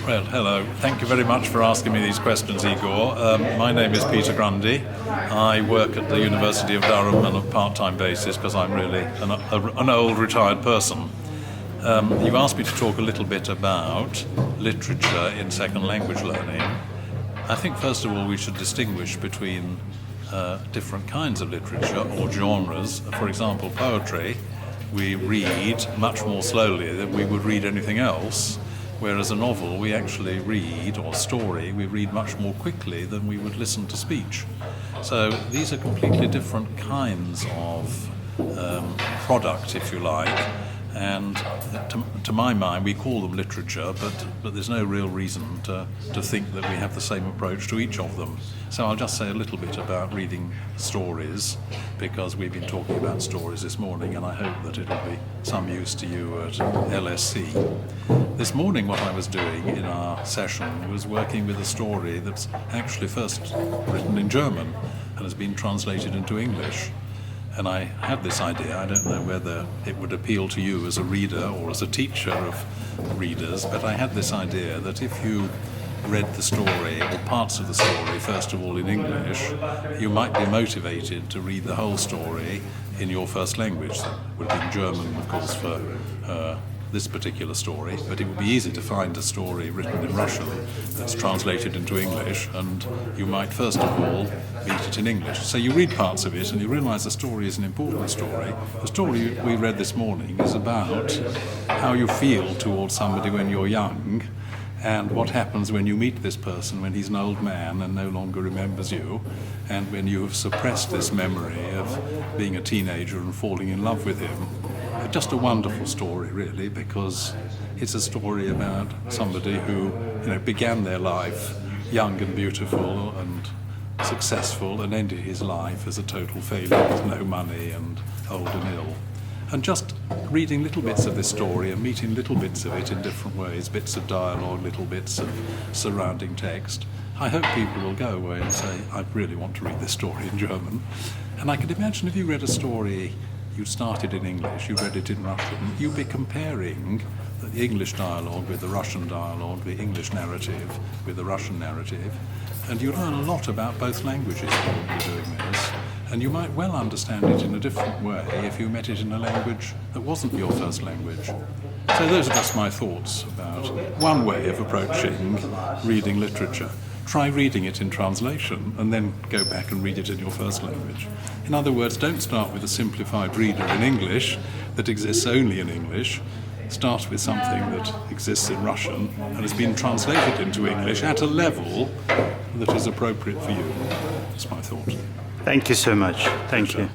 Well, hello. Thank you very much for asking me these questions, Igor. My name is Peter Grundy. I work at the University of Durham on a part-time basis because I'm really an old retired person. You've asked me to talk a little bit about literature in second language learning. I think first of all we should distinguish between different kinds of literature or genres. For example, poetry we read much more slowly than we would read anything else. Whereas a novel we actually read, or story, we read much more quickly than we would listen to speech. So these are completely different kinds of product, if you like, and to my mind we call them literature, but there's no real reason to think that we have the same approach to each of them. So I'll just say a little bit about reading stories, because we've been talking about stories this morning, and I hope that it'll be some use to you at LSC. This morning what I was doing in our session was working with a story that's actually first written in German and has been translated into English. And I had this idea, I don't know whether it would appeal to you as a reader or as a teacher of readers, but I had this idea that if you read the story, or parts of the story, first of all in English, you might be motivated to read the whole story in your first language. That would be German, of course, for this particular story, but it would be easy to find a story written in Russian that's translated into English, and you might first of all read it in English. So you read parts of it and you realize the story is an important story. The story we read this morning is about how you feel towards somebody when you're young, and what happens when you meet this person when he's an old man and no longer remembers you, and when you have suppressed this memory of being a teenager and falling in love with him. Just a wonderful story, really, because it's a story about somebody who, began their life young and beautiful and successful, and ended his life as a total failure with no money and old and ill. And just reading little bits of this story and meeting little bits of it in different ways, bits of dialogue, little bits of surrounding text, I hope people will go away and say, I really want to read this story in German. And I can imagine if you read a story, you started in English, you read it in Russian, you'd be comparing the English dialogue with the Russian dialogue, the English narrative with the Russian narrative, and you learn a lot about both languages while you're doing this. And you might well understand it in a different way if you met it in a language that wasn't your first language. So those are just my thoughts about one way of approaching reading literature. Try reading it in translation and then go back and read it in your first language. In other words, don't start with a simplified reader in English that exists only in English. Start with something that exists in Russian and has been translated into English at a level that is appropriate for you. That's my thought. Thank you so much. Thank you.